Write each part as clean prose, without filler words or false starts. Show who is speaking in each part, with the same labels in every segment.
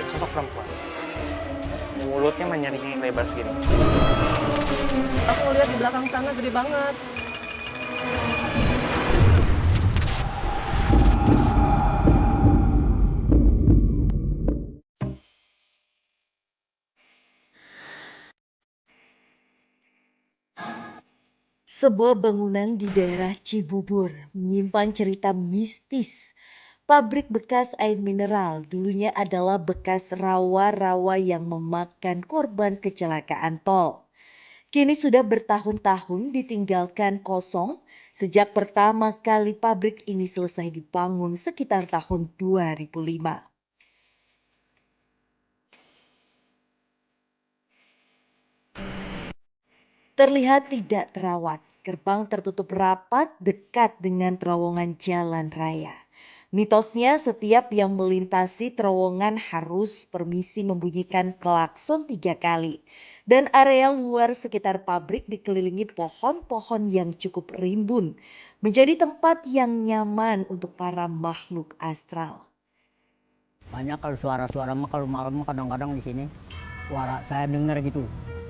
Speaker 1: sosok perempuan. Mulutnya menyaringi lebar segini.
Speaker 2: Aku lihat di belakang sana gede banget.
Speaker 3: Sebuah bangunan di daerah Cibubur menyimpan cerita mistis. Pabrik bekas air mineral dulunya adalah bekas rawa-rawa yang memakan korban kecelakaan tol. Kini sudah bertahun-tahun ditinggalkan kosong sejak pertama kali pabrik ini selesai dibangun sekitar tahun 2005. Terlihat tidak terawat, gerbang tertutup rapat dekat dengan terowongan jalan raya. Mitosnya setiap yang melintasi terowongan harus permisi membunyikan klakson 3 kali. Dan area luar sekitar pabrik dikelilingi pohon-pohon yang cukup rimbun. Menjadi tempat yang nyaman untuk para makhluk astral.
Speaker 4: Banyak kalau suara-suara mah kalau malam kadang-kadang di sini suara saya dengar gitu.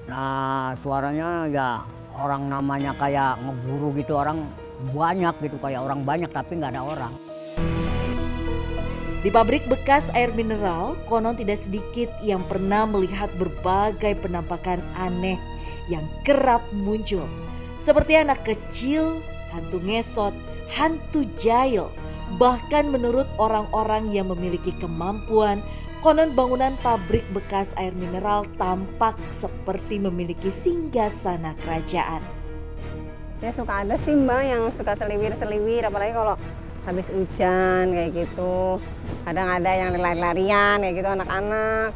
Speaker 4: Nah suaranya ya orang namanya kayak ngeburu gitu, orang banyak gitu, kayak orang banyak tapi nggak ada orang.
Speaker 3: Di pabrik bekas air mineral, konon tidak sedikit yang pernah melihat berbagai penampakan aneh yang kerap muncul. Seperti anak kecil, hantu ngesot, hantu jahil. Bahkan menurut orang-orang yang memiliki kemampuan, konon bangunan pabrik bekas air mineral tampak seperti memiliki singgasana kerajaan.
Speaker 2: Saya suka ada sih Mbak yang suka seliwir-seliwir, apalagi kalau habis hujan kayak gitu. Kadang ada yang lari-larian kayak gitu anak-anak.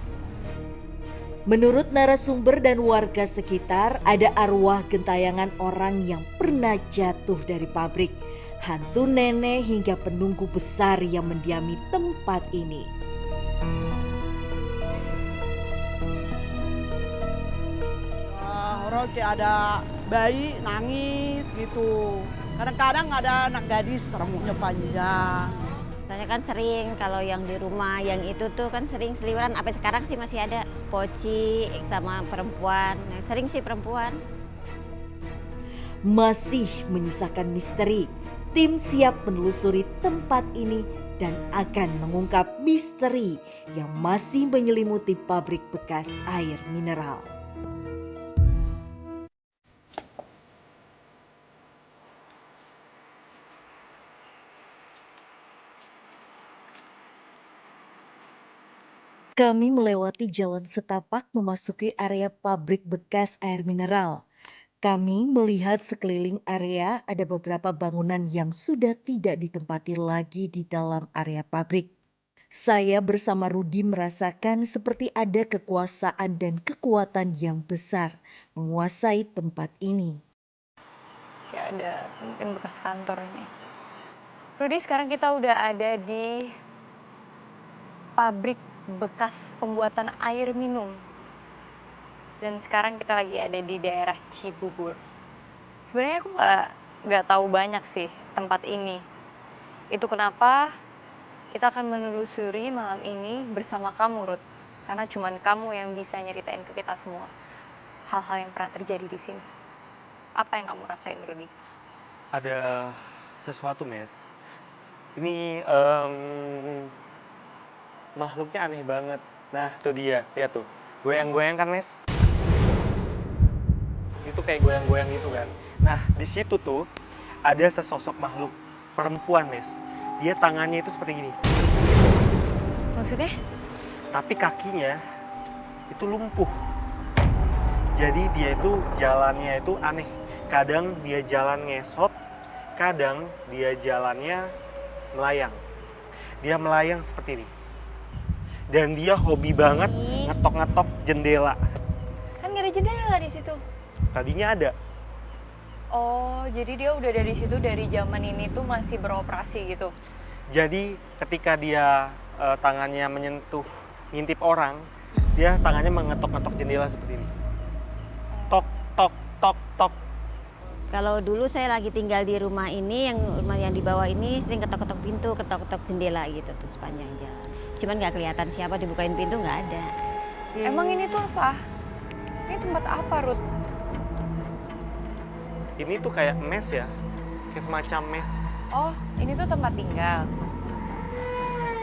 Speaker 3: Menurut narasumber dan warga sekitar, ada arwah gentayangan orang yang pernah jatuh dari pabrik. Hantu nenek hingga penunggu besar yang mendiami tempat ini.
Speaker 5: Orang kayak ada bayi nangis gitu. Kadang-kadang ada anak gadis rambutnya panjang.
Speaker 6: Saya kan sering kalau yang di rumah yang itu tuh kan sering seliweran, sampai sekarang sih masih ada poci sama perempuan, sering sih perempuan.
Speaker 3: Masih menyisakan misteri, tim siap menelusuri tempat ini dan akan mengungkap misteri yang masih menyelimuti pabrik bekas air mineral. Kami melewati jalan setapak memasuki area pabrik bekas air mineral. Kami melihat sekeliling area ada beberapa bangunan yang sudah tidak ditempati lagi di dalam area pabrik. Saya bersama Rudi merasakan seperti ada kekuasaan dan kekuatan yang besar menguasai tempat ini.
Speaker 7: Kayak ada mungkin bekas kantor ini. Rudi, sekarang kita udah ada di pabrik bekas pembuatan air minum. Dan sekarang kita lagi ada di daerah Cibubur. Sebenarnya aku nggak tahu banyak sih tempat ini. Itu kenapa kita akan menelusuri malam ini bersama kamu, Ruth. Karena cuman kamu yang bisa nyeritain ke kita semua hal-hal yang pernah terjadi di sini. Apa yang kamu rasain, Rudy?
Speaker 1: Ada sesuatu, Mes. Ini makhluknya aneh banget. Nah, tuh dia. Lihat tuh. Goyang-goyang kan, Mes? Itu kayak goyang-goyang gitu kan. Nah, di situ tuh ada sesosok makhluk perempuan, Mes. Dia tangannya itu seperti gini.
Speaker 7: Maksudnya?
Speaker 1: Tapi kakinya itu lumpuh. Jadi dia itu jalannya itu aneh. Kadang dia jalan ngesot, kadang dia jalannya melayang. Dia melayang seperti ini. Dan dia hobi banget ngetok-ngetok jendela.
Speaker 7: Kan nggak ada jendela di situ.
Speaker 1: Tadinya ada.
Speaker 7: Oh, jadi dia udah dari situ dari zaman ini tuh masih beroperasi gitu.
Speaker 1: Jadi ketika dia tangannya menyentuh, ngintip orang, dia tangannya mengetok-ngetok jendela seperti ini. Tok, tok, tok, tok.
Speaker 6: Kalau dulu saya lagi tinggal di rumah ini, rumah yang di bawah ini sering ketok-ketok pintu, ketok-ketok jendela gitu tuh sepanjang jalan. Cuman nggak kelihatan siapa dibukain pintu, nggak ada.
Speaker 7: Emang ini tuh apa? Ini tempat apa, Ruth?
Speaker 1: Ini tuh kayak mes ya, kayak semacam mes.
Speaker 7: Oh, ini tuh tempat tinggal.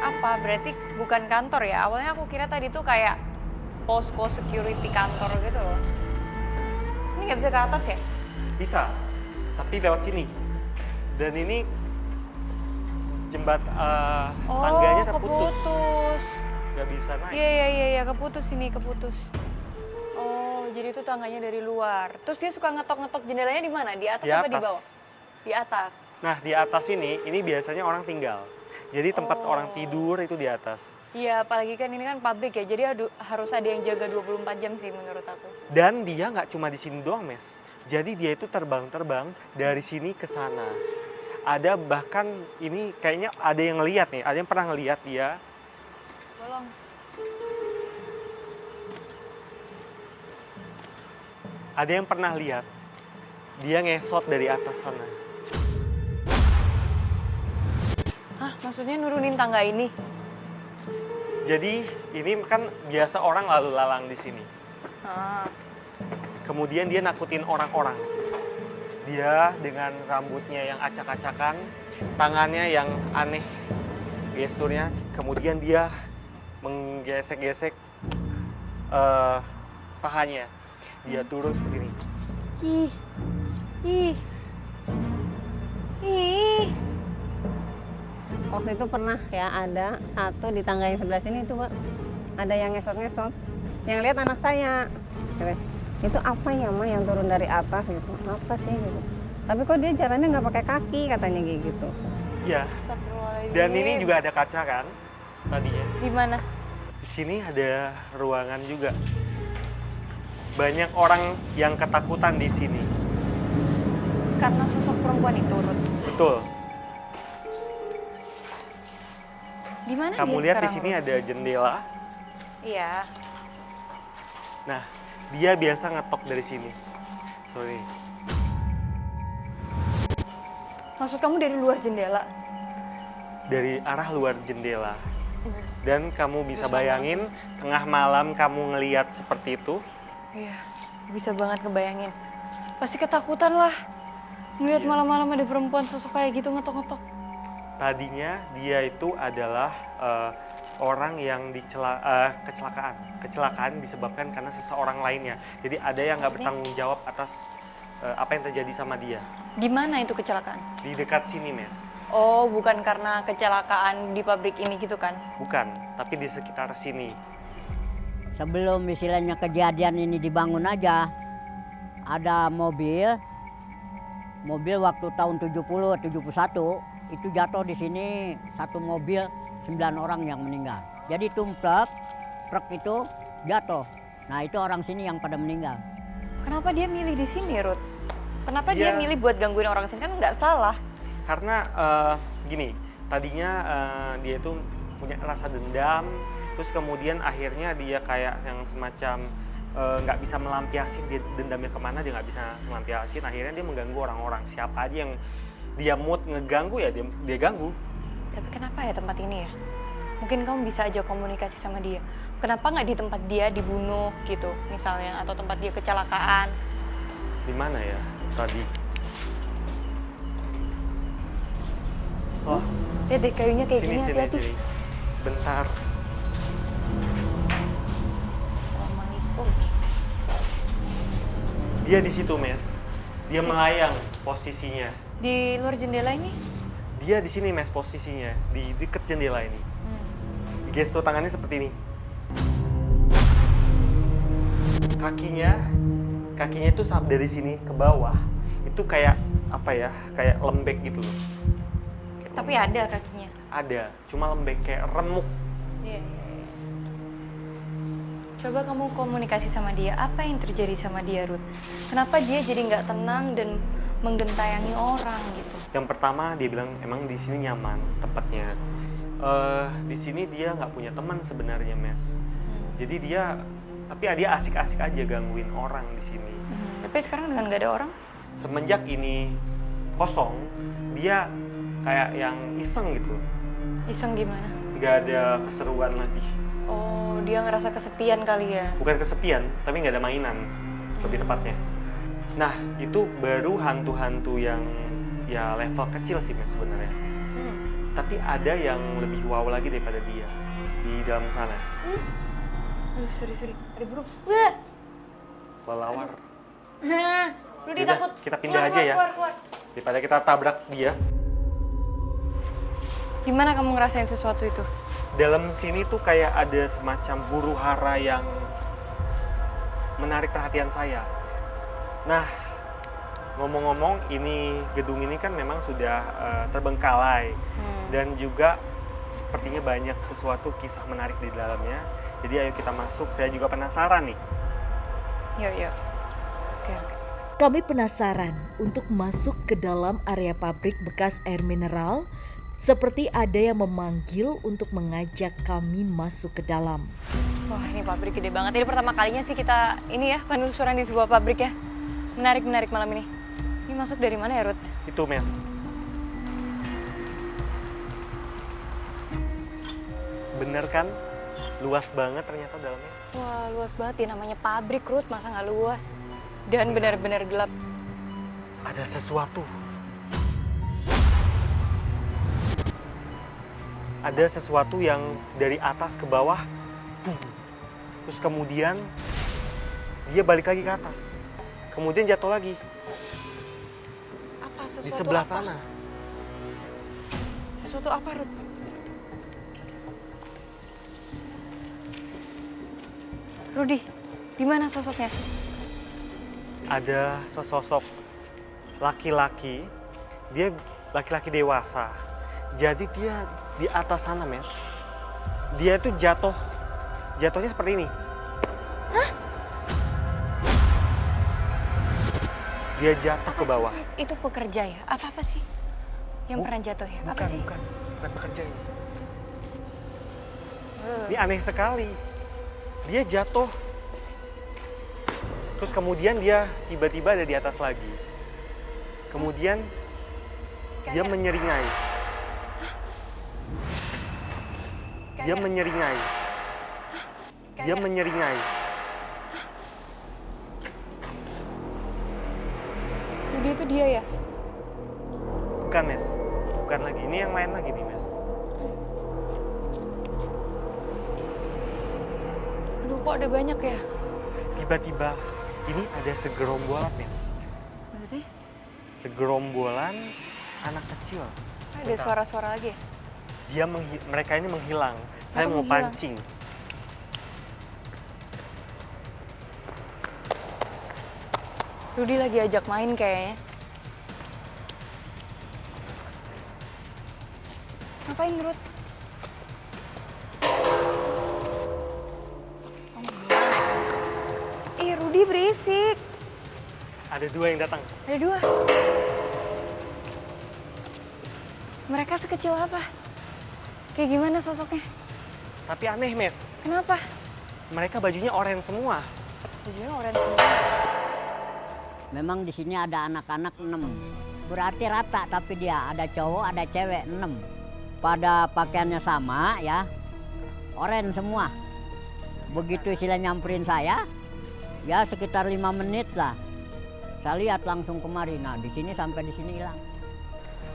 Speaker 7: Apa? Berarti bukan kantor ya? Awalnya aku kira tadi tuh kayak posko security kantor gitu loh. Ini nggak bisa ke atas ya?
Speaker 1: Bisa, tapi lewat sini. Dan ini tangganya terputus.
Speaker 7: keputus.
Speaker 1: Nggak bisa naik.
Speaker 7: Iya, keputus ini, keputus. Oh, jadi itu tangganya dari luar. Terus dia suka ngetok-ngetok jendelanya di mana? Di atas
Speaker 1: Di
Speaker 7: apa di
Speaker 1: atas.
Speaker 7: bawah? Di atas.
Speaker 1: Nah, di atas ini biasanya orang tinggal. Jadi tempat
Speaker 7: Oh.
Speaker 1: orang tidur itu di atas.
Speaker 7: Iya, apalagi kan ini kan pabrik ya. Jadi harus ada yang jaga 24 jam sih menurut aku.
Speaker 1: Dan dia nggak cuma di sini doang, Mes. Jadi dia itu terbang-terbang dari sini ke sana. Ada bahkan ini kayaknya ada yang ngeliat nih, ada yang pernah ngeliat dia.
Speaker 7: Tolong.
Speaker 1: Ada yang pernah lihat dia ngesot dari atas sana.
Speaker 7: Hah, maksudnya nurunin tangga ini?
Speaker 1: Jadi ini kan biasa orang lalu lalang di sini.
Speaker 7: Ah.
Speaker 1: Kemudian dia nakutin orang-orang. Dia dengan rambutnya yang acak-acakan, tangannya yang aneh gesturnya. Kemudian dia menggesek-gesek pahanya. Dia turun seperti ini.
Speaker 7: Ih.
Speaker 2: Waktu itu pernah ya ada satu di tangga yang sebelah sini itu, Pak. Ada yang ngesot-ngesot. Yang lihat anak saya. Itu apa ya, Ma, yang turun dari atas gitu? Apa sih gitu? Tapi kok dia jalannya nggak pakai kaki katanya kayak gitu.
Speaker 1: Ya.
Speaker 7: Astagfirullahaladzim.
Speaker 1: Dan ini juga ada kaca kan tadinya.
Speaker 7: Di mana?
Speaker 1: Di sini ada ruangan juga. Banyak orang yang ketakutan di sini.
Speaker 7: Karena sosok perempuan itu, Ruth.
Speaker 1: Betul.
Speaker 7: Di mana
Speaker 1: Kamu
Speaker 7: dia
Speaker 1: lihat di
Speaker 7: sekarang,
Speaker 1: sini
Speaker 7: Ruth?
Speaker 1: ada jendela.
Speaker 7: Iya.
Speaker 1: Nah, dia biasa ngetok dari sini. Sorry.
Speaker 7: Maksud kamu dari luar jendela?
Speaker 1: Dari arah luar jendela. Dan kamu bisa
Speaker 7: Bisa
Speaker 1: bayangin tengah malam kamu ngeliat seperti itu.
Speaker 7: Iya, bisa banget ngebayangin. Pasti ketakutan lah. Ngeliat
Speaker 1: Iya.
Speaker 7: malam-malam ada perempuan sosok kayak gitu ngetok-ngetok.
Speaker 1: Tadinya dia itu adalah orang yang kecelakaan. Kecelakaan disebabkan karena seseorang lainnya. Jadi ada yang nggak
Speaker 7: Maksudnya?
Speaker 1: bertanggung jawab atas apa yang terjadi sama dia.
Speaker 7: Di mana itu kecelakaan?
Speaker 1: Di dekat sini, Mes.
Speaker 7: Oh, bukan karena kecelakaan di pabrik ini gitu kan?
Speaker 1: Bukan, tapi di sekitar sini.
Speaker 4: Sebelum istilahnya kejadian ini dibangun aja, ada mobil waktu tahun 70, 71, itu jatuh di sini satu mobil 9 orang yang meninggal. Jadi truk itu jatuh. Nah itu orang sini yang pada meninggal.
Speaker 7: Kenapa dia milih di sini, Ruth? Kenapa dia
Speaker 1: Iya.
Speaker 7: milih buat gangguin orang sini? Kan nggak salah.
Speaker 1: Karena gini, tadinya dia itu punya rasa dendam, terus kemudian akhirnya dia kayak yang semacam nggak bisa melampiasin dia dendamnya kemana, dia nggak bisa melampiasin, akhirnya dia mengganggu orang-orang. Siapa aja yang dia mood ngeganggu ya dia ganggu.
Speaker 7: Tapi kenapa ya tempat ini ya? Mungkin kamu bisa aja komunikasi sama dia. Kenapa nggak di tempat dia dibunuh gitu misalnya, atau tempat dia kecelakaan?
Speaker 1: Di mana ya tadi? Oh,
Speaker 7: Lihat deh kayunya kayak
Speaker 1: sini
Speaker 7: gini,
Speaker 1: sini
Speaker 7: hati-hati.
Speaker 1: sini. Sebentar.
Speaker 7: Assalamualaikum.
Speaker 1: Dia di situ, Mes. Dia melayang posisinya.
Speaker 7: Di luar jendela ini?
Speaker 1: Dia di sini, Mes, posisinya di deket jendela ini. Gestur tangannya seperti ini. Kakinya itu dari sini ke bawah itu kayak apa ya? Kayak lembek gitu loh. Kayak
Speaker 7: Tapi ada kakinya.
Speaker 1: ada, cuma lembek kayak remuk.
Speaker 7: Iya. Coba kamu komunikasi sama dia. Apa yang terjadi sama dia, Ruth? Kenapa dia jadi nggak tenang dan menggentayangi orang gitu?
Speaker 1: Yang pertama dia bilang emang di sini nyaman tempatnya. Di sini dia nggak punya teman sebenarnya, Mes. Jadi dia asik-asik aja gangguin orang di sini.
Speaker 7: Tapi sekarang dengan nggak ada orang?
Speaker 1: semenjak ini kosong, dia kayak yang iseng gitu.
Speaker 7: Iseng gimana?
Speaker 1: Nggak ada keseruan lagi.
Speaker 7: Oh, dia ngerasa kesepian kali ya?
Speaker 1: Bukan kesepian, tapi nggak ada mainan, lebih tepatnya. Nah, itu baru hantu-hantu yang ya level kecil sih Mas sebenarnya. Tapi ada yang lebih wow lagi daripada dia di dalam sana.
Speaker 7: Aduh, sorry. Ada burung.
Speaker 1: Kelelawar.
Speaker 7: Rudy
Speaker 1: Yaudah,
Speaker 7: takut.
Speaker 1: kita pindah aja ya.
Speaker 7: Keluar.
Speaker 1: Daripada kita tabrak dia.
Speaker 7: Gimana kamu ngerasain sesuatu itu?
Speaker 1: Dalam sini tuh kayak ada semacam huru hara yang menarik perhatian saya. Nah, ngomong-ngomong, gedung ini kan memang sudah terbengkalai dan juga sepertinya banyak sesuatu kisah menarik di dalamnya. Jadi ayo kita masuk. Saya juga penasaran nih.
Speaker 7: Yuk. Oke.
Speaker 3: Kami penasaran untuk masuk ke dalam area pabrik bekas air mineral, seperti ada yang memanggil untuk mengajak kami masuk ke dalam.
Speaker 7: Wah, ini pabrik gede banget. Ini pertama kalinya sih kita penelusuran di sebuah pabrik ya. Menarik malam ini. Ini masuk dari mana ya, Ruth?
Speaker 1: Itu, Mes. Bener kan? Luas banget ternyata dalamnya.
Speaker 7: Wah, luas banget ya. Namanya pabrik, Ruth. Masa nggak luas? Dan benar-benar gelap.
Speaker 1: Ada sesuatu. Ada sesuatu yang dari atas ke bawah. Terus kemudian dia balik lagi ke atas. Kemudian jatuh lagi.
Speaker 7: Apa? Sesuatu
Speaker 1: Di sebelah
Speaker 7: apa?
Speaker 1: sana.
Speaker 7: Sesuatu apa, Ruth? Rudy, di mana sosoknya?
Speaker 1: Ada sesosok laki-laki. Dia laki-laki dewasa. Jadi dia di atas sana, Mes. Dia tuh jatuhnya seperti ini.
Speaker 7: Hah?
Speaker 1: Dia jatuh ke bawah.
Speaker 7: Itu pekerja ya? Apa sih? Yang pernah jatuh ya? Apa sih?
Speaker 1: Bukan pekerja ini. Ini aneh sekali. Dia jatuh. Terus kemudian dia tiba-tiba ada di atas lagi. Kemudian dia menyeringai. Dia menyeringai. Dia menyeringai.
Speaker 7: Rudy itu dia ya?
Speaker 1: Bukan, Mes. Bukan lagi. Ini yang lain lagi nih, Mes.
Speaker 7: Aduh, kok ada banyak ya?
Speaker 1: Tiba-tiba ini ada segerombolan, Mes.
Speaker 7: Maksudnya?
Speaker 1: Segerombolan anak kecil.
Speaker 7: Ada
Speaker 1: Sebentar.
Speaker 7: suara-suara lagi ya?
Speaker 1: Mereka ini menghilang. Saya mau
Speaker 7: menghilang?
Speaker 1: pancing.
Speaker 7: Rudy lagi ajak main kayaknya. Ngapain, Ruth? Ih, Rudy berisik.
Speaker 1: Ada dua yang datang.
Speaker 7: Ada dua. Mereka sekecil apa? Kayak gimana sosoknya?
Speaker 1: Tapi aneh, Mes.
Speaker 7: Kenapa?
Speaker 1: Mereka bajunya oranye semua.
Speaker 7: Bajunya oranye semua.
Speaker 4: Memang di sini ada anak-anak 6. Berarti rata, tapi dia ada cowok, ada cewek 6. Pada pakaiannya sama ya, oranye semua. Begitu sila nyamperin saya, ya sekitar 5 menit lah. Saya lihat langsung kemari. Nah, di sini sampai di sini hilang.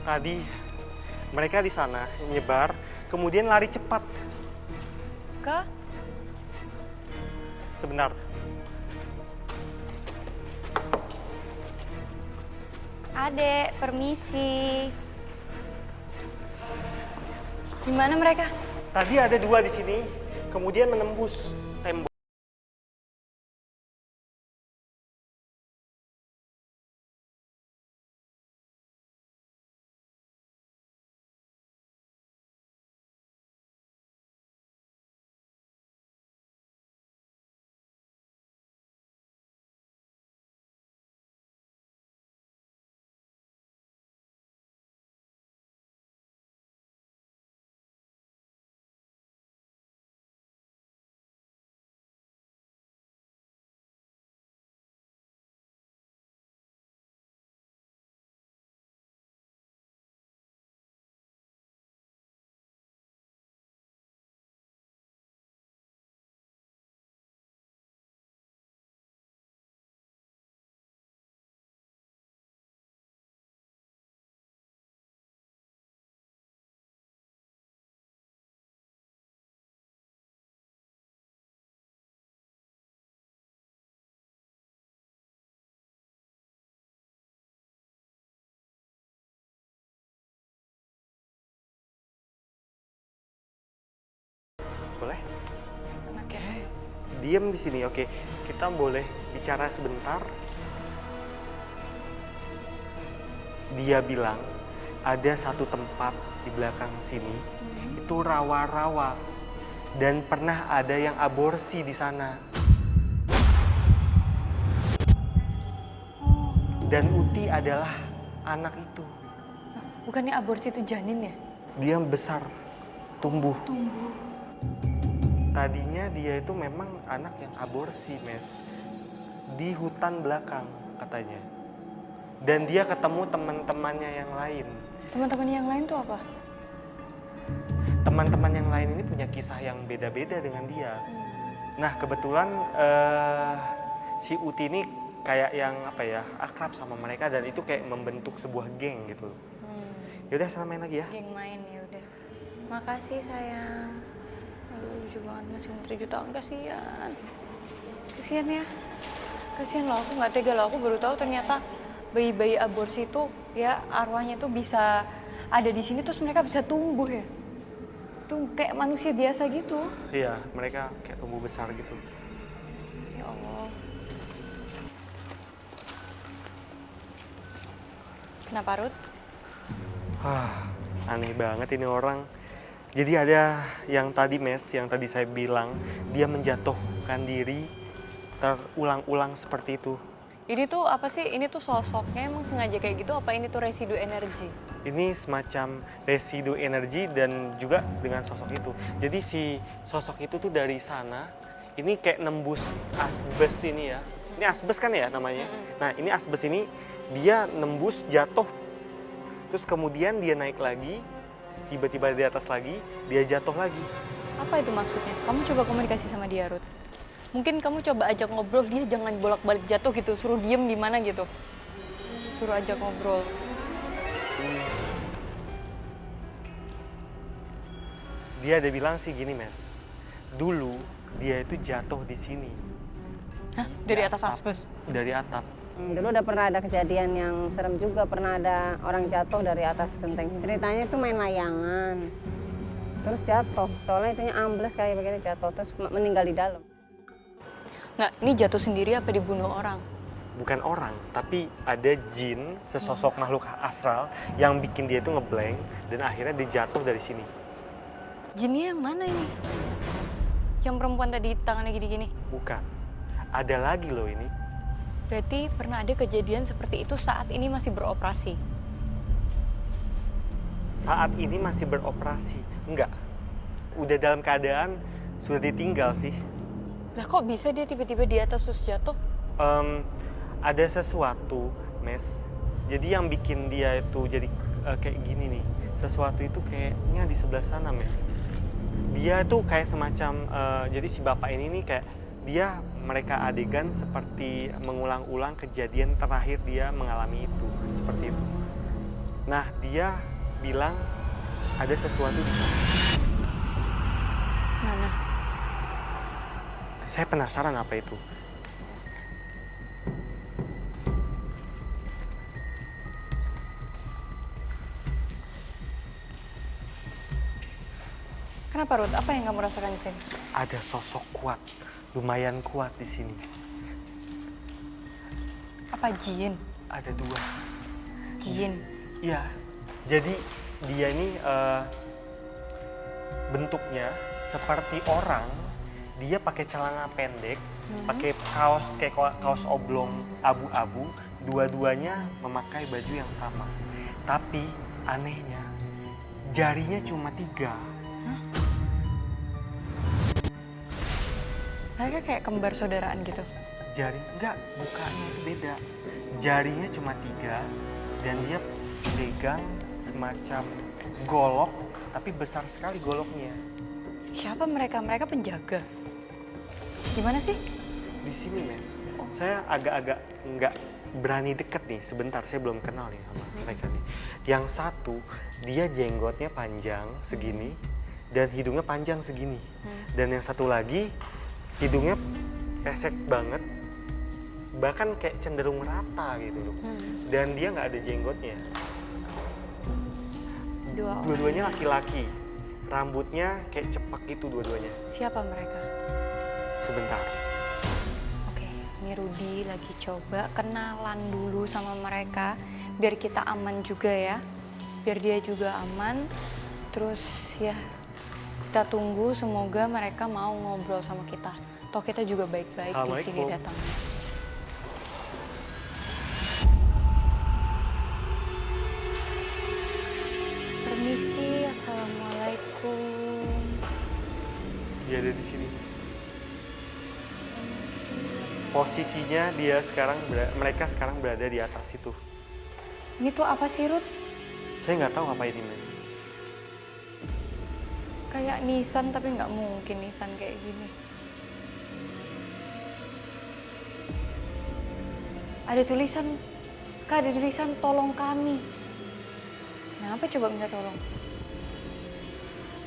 Speaker 1: Tadi mereka di sana nyebar, kemudian lari cepat.
Speaker 7: Ke?
Speaker 1: Sebentar.
Speaker 7: Adek, permisi. Di mana mereka?
Speaker 1: Tadi ada dua di sini, kemudian menembus tembok. Boleh?
Speaker 7: Anaknya.
Speaker 1: Oke. Diam di sini. Oke. Kita boleh bicara sebentar. Dia bilang ada satu tempat di belakang sini itu rawa-rawa dan pernah ada yang aborsi di sana.
Speaker 7: Oh,
Speaker 1: Dan Uti adalah anak itu.
Speaker 7: bukannya aborsi itu janin ya?
Speaker 1: Dia besar, tumbuh. Tadinya dia itu memang anak yang aborsi, Mes. Di hutan belakang katanya. Dan dia ketemu teman-temannya yang lain.
Speaker 7: Teman-temannya yang lain tuh apa?
Speaker 1: Teman-teman yang lain ini punya kisah yang beda-beda dengan dia. Nah, kebetulan si Uti ini kayak yang apa ya, akrab sama mereka dan itu kayak membentuk sebuah geng gitu. Yaudah, sana main lagi ya.
Speaker 7: Geng main ya udah. Makasih sayang. Aduh, lucu banget masih umur 7 tahun, kasihan. Kasihan ya. Kasihan loh, aku nggak tega loh. Aku baru tahu ternyata bayi-bayi aborsi itu ya arwahnya tuh bisa ada di sini terus mereka bisa tumbuh ya. Tuh kayak manusia biasa gitu.
Speaker 1: Iya, mereka kayak tumbuh besar gitu.
Speaker 7: Ya Allah. Kenapa Ruth?
Speaker 1: Aneh banget ini orang. Jadi ada yang tadi Mes, yang tadi saya bilang, dia menjatuhkan diri terulang-ulang seperti itu.
Speaker 7: Ini tuh apa sih? Ini tuh sosoknya emang sengaja kayak gitu apa ini tuh residu energi?
Speaker 1: Ini semacam residu energi dan juga dengan sosok itu. Jadi si sosok itu tuh dari sana, ini kayak nembus asbes ini ya. Ini asbes kan ya namanya? Nah, ini asbes ini dia nembus jatuh. Terus kemudian dia naik lagi, tiba-tiba di atas lagi, dia jatuh lagi.
Speaker 7: Apa itu maksudnya? Kamu coba komunikasi sama dia, Ruth. Mungkin kamu coba ajak ngobrol, dia jangan bolak-balik jatuh gitu, suruh diem di mana gitu. Suruh ajak ngobrol.
Speaker 1: Dia ada bilang sih gini, Mes. Dulu dia itu jatuh di sini.
Speaker 7: Hah? Dari atas asbes?
Speaker 1: Dari atap.
Speaker 2: Dulu udah pernah ada kejadian yang serem juga, pernah ada orang jatuh dari atas genteng. Ceritanya itu main layangan, terus jatuh. Soalnya itunya ambles kayak begini jatuh, terus meninggal di dalam.
Speaker 7: Nggak, ini jatuh sendiri apa dibunuh orang?
Speaker 1: Bukan orang, tapi ada jin, sesosok makhluk astral yang bikin dia itu ngeblank dan akhirnya dia jatuh dari sini.
Speaker 7: Jinnya yang mana ini? Yang perempuan tadi tangannya gini-gini?
Speaker 1: Bukan. Ada lagi loh ini.
Speaker 7: Berarti pernah ada kejadian seperti itu saat ini masih beroperasi?
Speaker 1: Saat ini masih beroperasi. Enggak. Udah dalam keadaan sudah ditinggal sih.
Speaker 7: Lah kok bisa dia tiba-tiba di atas terus jatuh?
Speaker 1: Ada sesuatu, Mes. Jadi yang bikin dia itu jadi kayak gini nih. Sesuatu itu kayaknya di sebelah sana, Mes. Dia tuh kayak semacam, jadi si bapak ini nih kayak dia mereka adegan seperti mengulang-ulang kejadian terakhir dia mengalami itu, seperti itu. Nah, dia bilang ada sesuatu di sana.
Speaker 7: Mana?
Speaker 1: Saya penasaran apa itu.
Speaker 7: Kenapa Ruth? Apa yang kamu rasakan di sini?
Speaker 1: Ada sosok kuat, lumayan kuat di sini.
Speaker 7: Apa jin?
Speaker 1: Ada 2.
Speaker 7: Jin.
Speaker 1: Iya. Jadi dia ini bentuknya seperti orang. Dia pakai celana pendek, pakai kaos kayak kaos oblong abu-abu. Dua-duanya memakai baju yang sama. Tapi anehnya jarinya cuma 3.
Speaker 7: Mereka kayak kembar saudaraan gitu.
Speaker 1: Jari enggak, mukanya itu beda. Jarinya cuma 3 dan dia pegang semacam golok, tapi besar sekali goloknya.
Speaker 7: Siapa mereka? Mereka penjaga. Gimana sih?
Speaker 1: Di sini, Mes. Saya agak-agak nggak berani deket nih. Sebentar, saya belum kenal nih sama mereka nih. Yang satu, dia jenggotnya panjang segini dan hidungnya panjang segini. Dan yang satu lagi, hidungnya pesek banget, bahkan kayak cenderung rata gitu loh. Dan dia nggak ada jenggotnya.
Speaker 7: Dua orang.
Speaker 1: Dua-duanya laki-laki. Rambutnya kayak cepak gitu dua-duanya.
Speaker 7: Siapa mereka?
Speaker 1: Sebentar.
Speaker 7: Oke, ini Rudy lagi coba kenalan dulu sama mereka biar kita aman juga ya. Biar dia juga aman. Terus ya kita tunggu semoga mereka mau ngobrol sama kita. Toh kita juga baik-baik di sini
Speaker 1: Assalamualaikum.
Speaker 7: datang. Permisi, assalamualaikum.
Speaker 1: Dia ada di sini. Posisinya dia sekarang mereka sekarang berada di atas itu.
Speaker 7: Ini tuh apa sih, Ruth?
Speaker 1: Saya nggak tahu apa ini, Mas.
Speaker 7: Kayak nisan tapi nggak mungkin nisan kayak gini. Ada tulisan, Kak, ada tulisan tolong kami. Kenapa coba minta tolong?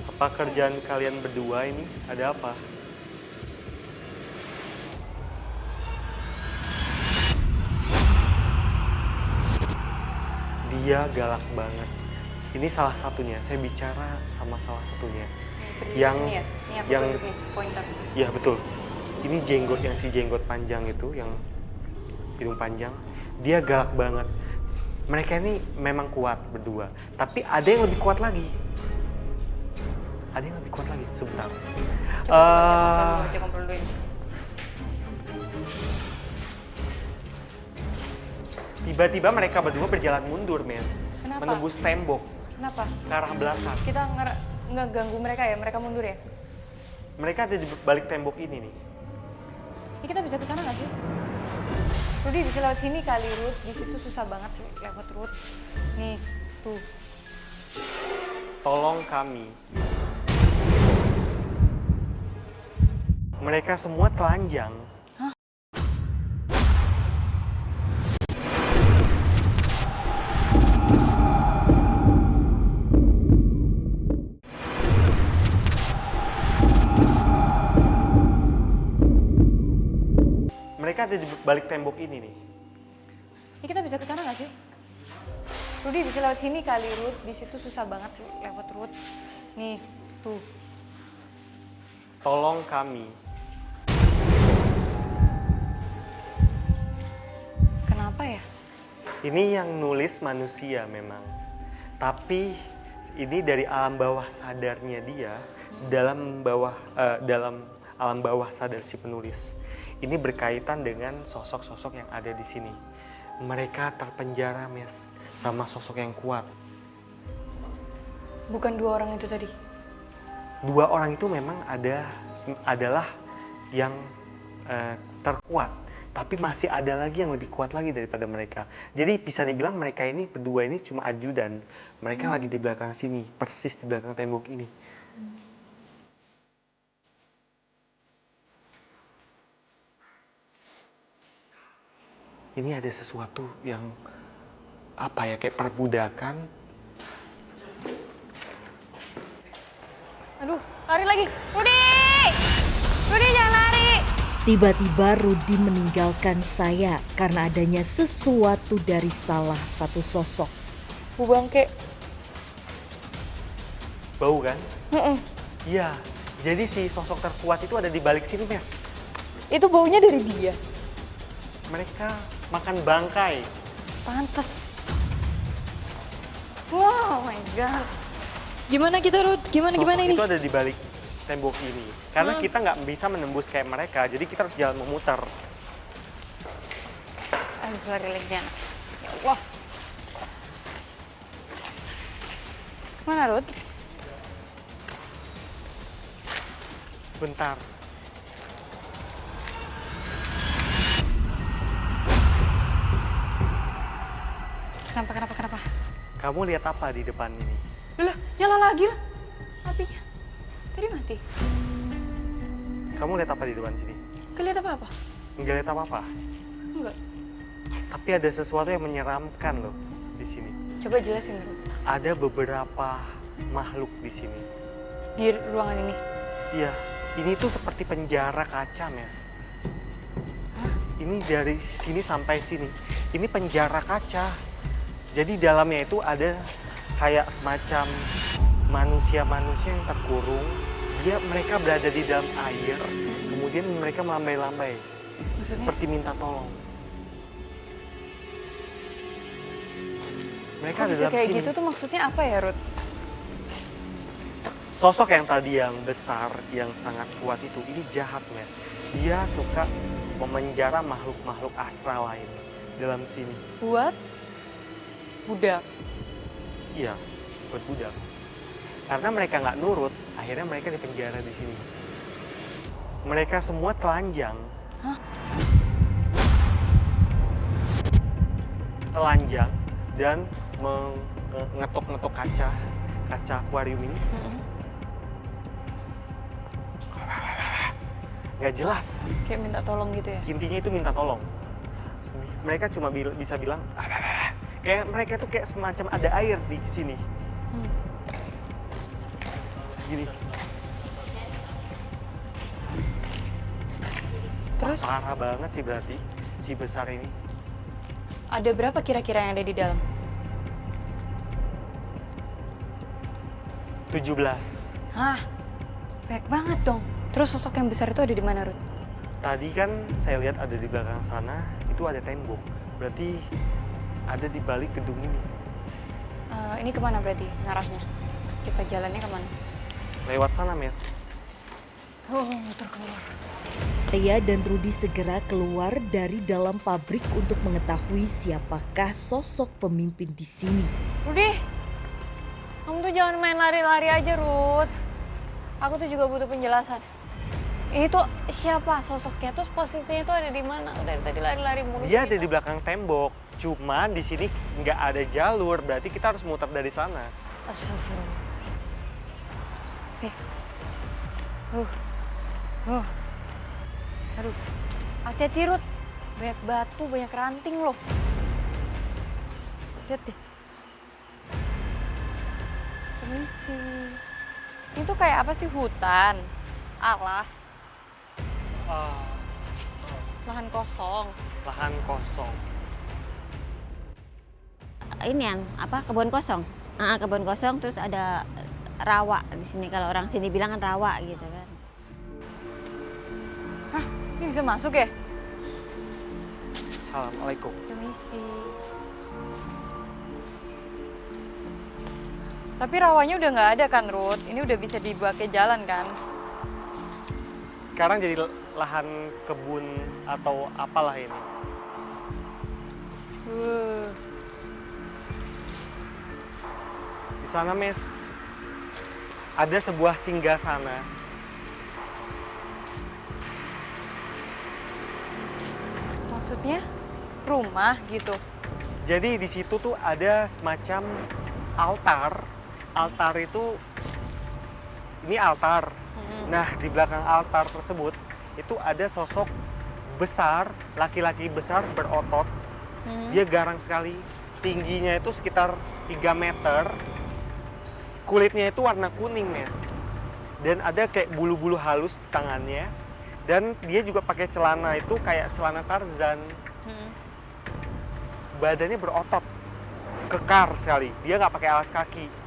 Speaker 1: Apa kerjaan kalian berdua ini? Ada apa? Dia galak banget. Ini salah satunya. Saya bicara sama salah satunya.
Speaker 7: Berdiri
Speaker 1: Yang-
Speaker 7: sini ya? Ini aku
Speaker 1: yang-
Speaker 7: tunjuk nih, pointer.
Speaker 1: Ya betul. Ini jenggot yang si jenggot panjang itu, yang hidung panjang. Dia galak banget. Mereka ini memang kuat berdua. Tapi ada yang lebih kuat lagi. Ada yang lebih kuat lagi. Sebentar.
Speaker 7: Coba aja ngobrol dulu ini.
Speaker 1: Tiba-tiba mereka berdua berjalan mundur, Mes.
Speaker 7: Kenapa?
Speaker 1: Menembus tembok
Speaker 7: Kenapa?
Speaker 1: ke arah belakang.
Speaker 7: Kita nggak ganggu mereka ya? Mereka mundur ya?
Speaker 1: Mereka ada di balik tembok ini nih.
Speaker 7: Ini kita bisa ke sana nggak sih? Rudy bisa lewat sini kali, Ruth. Di situ susah banget lewat, Ruth. Nih, tuh.
Speaker 1: Tolong kami. Mereka semua telanjang. Mereka ada di balik tembok ini nih.
Speaker 7: Ini kita bisa ke sana nggak sih? Rudy bisa lewat sini kali, Ruth. Di situ susah banget lewat, Ruth. Nih, tuh.
Speaker 1: Tolong kami.
Speaker 7: Kenapa ya?
Speaker 1: Ini yang nulis manusia memang. Tapi ini dari alam bawah sadarnya dia, dalam alam bawah sadar si penulis. Ini berkaitan dengan sosok-sosok yang ada di sini. Mereka terpenjara, Mes, sama sosok yang kuat.
Speaker 7: Bukan dua orang itu tadi.
Speaker 1: Dua orang itu memang adalah yang terkuat, tapi masih ada lagi yang lebih kuat lagi daripada mereka. Jadi bisa dibilang mereka ini berdua ini cuma ajudan. Mereka lagi di belakang sini, persis di belakang tembok ini. Ini ada sesuatu yang apa ya, kayak perbudakan.
Speaker 7: Aduh, lari lagi. Rudy! Rudy, jangan lari!
Speaker 3: Tiba-tiba Rudy meninggalkan saya karena adanya sesuatu dari salah satu sosok.
Speaker 7: Bu bangke.
Speaker 1: Bau kan? Iya, jadi si sosok terkuat itu ada di balik sini, Mes.
Speaker 7: Itu baunya dari dia.
Speaker 1: Mereka makan bangkai.
Speaker 7: Pantes. Wow, oh my God. Gimana kita, Ruth? Gimana
Speaker 1: Sosok
Speaker 7: ini?
Speaker 1: itu ada di balik tembok ini. Karena kita nggak bisa menembus kayak mereka, jadi kita harus jalan memutar.
Speaker 7: Ayo, lari lagi anak. Ya Allah. Mana, Ruth?
Speaker 1: Sebentar.
Speaker 7: Kenapa?
Speaker 1: Kamu lihat apa di depan ini?
Speaker 7: Lah, nyala lagi lah. Apinya. Tadi mati.
Speaker 1: Kamu lihat apa di depan sini?
Speaker 7: Kelihatan apa-apa?
Speaker 1: Nggak lihat apa-apa.
Speaker 7: Enggak.
Speaker 1: Tapi ada sesuatu yang menyeramkan loh di sini.
Speaker 7: Coba jelasin, Ruth.
Speaker 1: Ada beberapa makhluk di sini.
Speaker 7: Di ruangan ini.
Speaker 1: Iya, ini tuh seperti penjara kaca, Mes. Ini dari sini sampai sini. Ini penjara kaca. Jadi dalamnya itu ada kayak semacam manusia-manusia yang terkurung. Mereka berada di dalam air, kemudian mereka melambai-lambai.
Speaker 7: Maksudnya?
Speaker 1: Seperti minta tolong. Mereka
Speaker 7: Kok
Speaker 1: ada
Speaker 7: bisa
Speaker 1: dalam
Speaker 7: kayak
Speaker 1: sini.
Speaker 7: gitu tuh maksudnya apa ya, Ruth?
Speaker 1: Sosok yang tadi yang besar, yang sangat kuat itu, ini jahat, Mes. Dia suka memenjara makhluk-makhluk astral lain dalam sini.
Speaker 7: Buat budak.
Speaker 1: Iya, buat budak. Karena mereka nggak nurut, akhirnya mereka dipenjara di sini. Mereka semua telanjang.
Speaker 7: Hah?
Speaker 1: Telanjang dan mengetuk-ngetuk kaca akuarium ini. Nggak jelas.
Speaker 7: Kayak minta tolong gitu ya?
Speaker 1: Intinya itu minta tolong. Mereka cuma bisa bilang, kayak mereka tuh kayak semacam ada air di sini. Segini.
Speaker 7: Terus
Speaker 1: Parah banget sih berarti si besar ini.
Speaker 7: ada berapa kira-kira yang ada di dalam?
Speaker 1: 17.
Speaker 7: Hah? Banyak banget dong. Terus sosok yang besar itu ada di mana, Ruth?
Speaker 1: Tadi kan saya lihat ada di belakang sana, itu ada tembok. Berarti ada di balik gedung ini.
Speaker 7: Ini kemana berarti ngarahnya? Kita jalannya kemana?
Speaker 1: Lewat sana, Mes.
Speaker 7: Oh, muter keluar.
Speaker 3: Saya dan Rudi segera keluar dari dalam pabrik untuk mengetahui siapakah sosok pemimpin di sini.
Speaker 7: Rudy, kamu tuh jangan main lari-lari aja, Ruth. Aku tuh juga butuh penjelasan. Ini tuh siapa sosoknya? Terus posisinya tuh ada di mana? Dari tadi lari-lari mulu.
Speaker 1: Dia ada di belakang tembok. Cuman di sini nggak ada jalur, berarti kita harus muter dari sana.
Speaker 7: Astagfirullah. Aduh, hati-hati, Ruth. Banyak batu, banyak ranting loh. Lihat deh. Permisi. Ini tuh kayak apa sih? Hutan, alas, lahan kosong.
Speaker 1: Lahan kosong.
Speaker 6: Ini yang apa, kebun kosong. Kebun kosong, terus ada rawa di sini. Kalau orang sini bilang kan rawa gitu kan.
Speaker 7: Hah, ini bisa masuk ya?
Speaker 1: Assalamualaikum.
Speaker 7: Permisi. Tapi rawanya udah nggak ada kan, Ruth? Ini udah bisa dibuat ke jalan kan?
Speaker 1: Sekarang jadi lahan kebun atau apalah ini. Di sana, Mes, ada sebuah singgasana.
Speaker 7: Maksudnya rumah gitu?
Speaker 1: Jadi di situ tuh ada semacam altar. Altar itu, ini altar. Nah, di belakang altar tersebut itu ada sosok besar, laki-laki besar berotot. Dia garang sekali. Tingginya itu sekitar 3 meter. Kulitnya itu warna kuning, Mes. Dan ada kayak bulu-bulu halus di tangannya. Dan dia juga pakai celana itu kayak celana Tarzan. Badannya berotot, kekar sekali. Dia nggak pakai alas kaki.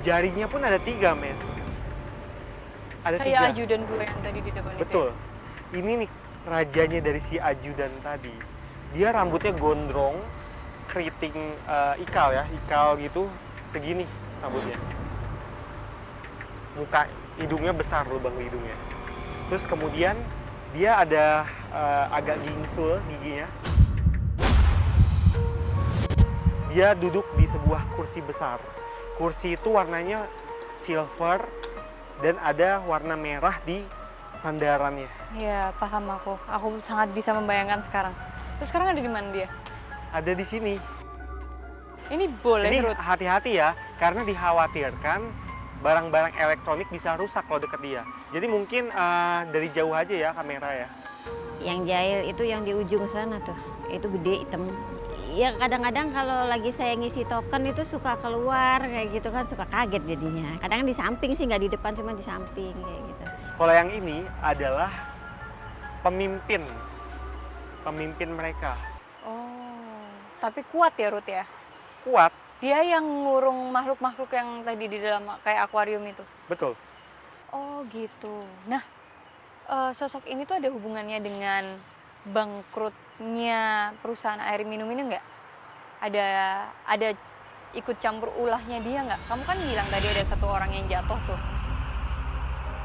Speaker 1: Jarinya pun ada 3, Mes. Ada
Speaker 7: Kayak
Speaker 1: 3.
Speaker 7: ajudan dua yang tadi di depan itu.
Speaker 1: Betul. Ini nih rajanya dari si ajudan tadi. Dia rambutnya gondrong, keriting ikal ya, ikal gitu, segini rambutnya. Muka, hidungnya besar, lubang hidungnya. Terus kemudian dia ada agak gingsul giginya. Dia duduk di sebuah kursi besar. Kursi itu warnanya silver dan ada warna merah di sandarannya.
Speaker 7: Iya, paham aku. Aku sangat bisa membayangkan sekarang. Terus sekarang ada di mana dia?
Speaker 1: Ada di sini.
Speaker 7: Ini boleh,
Speaker 1: Ini
Speaker 7: Ruth?
Speaker 1: hati-hati ya, karena dikhawatirkan barang-barang elektronik bisa rusak kalau deket dia. Jadi mungkin dari jauh aja ya kamera ya.
Speaker 6: Yang jahil itu yang di ujung sana tuh, itu gede hitam. Ya kadang-kadang kalau lagi saya ngisi token itu suka keluar kayak gitu kan, suka kaget jadinya. Kadang di samping sih, nggak di depan, cuma di samping kayak gitu.
Speaker 1: Kalau yang ini adalah pemimpin mereka.
Speaker 7: Oh, tapi kuat ya, Ruth ya?
Speaker 1: Kuat,
Speaker 7: Dia yang ngurung makhluk-makhluk yang tadi di dalam kayak akuarium itu.
Speaker 1: Betul.
Speaker 7: Oh gitu. Nah, sosok ini tuh ada hubungannya dengan bangkrutnya perusahaan air minum ini nggak? Ada ikut campur ulahnya dia nggak? Kamu kan bilang tadi ada satu orang yang jatuh tuh.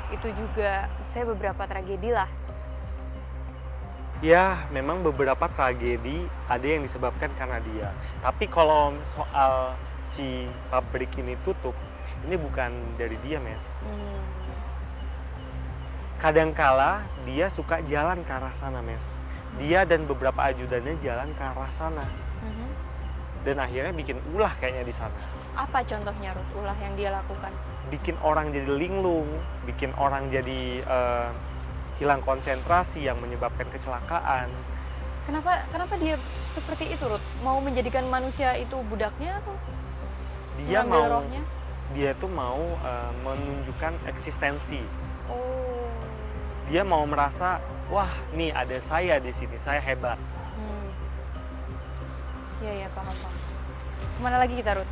Speaker 7: Itu juga saya beberapa tragedi lah.
Speaker 1: Ya, memang beberapa tragedi ada yang disebabkan karena dia. Tapi kalau soal si pabrik ini tutup, ini bukan dari dia, Mes. Kadangkala dia suka jalan ke arah sana, Mes. Dia dan beberapa ajudannya jalan ke arah sana. Dan akhirnya bikin ulah kayaknya di sana.
Speaker 7: Apa contohnya, Ruth, ulah yang dia lakukan?
Speaker 1: Bikin orang jadi linglung, bikin orang jadi hilang konsentrasi yang menyebabkan kecelakaan.
Speaker 7: Kenapa dia seperti itu, Ruth? Mau menjadikan manusia itu budaknya atau
Speaker 1: Dia
Speaker 7: mengambil
Speaker 1: mau
Speaker 7: rohnya?
Speaker 1: dia tuh mau menunjukkan eksistensi.
Speaker 7: Oh.
Speaker 1: Dia mau merasa, wah, nih ada saya di sini, saya hebat.
Speaker 7: Iya, paham. Kemana lagi kita, Ruth?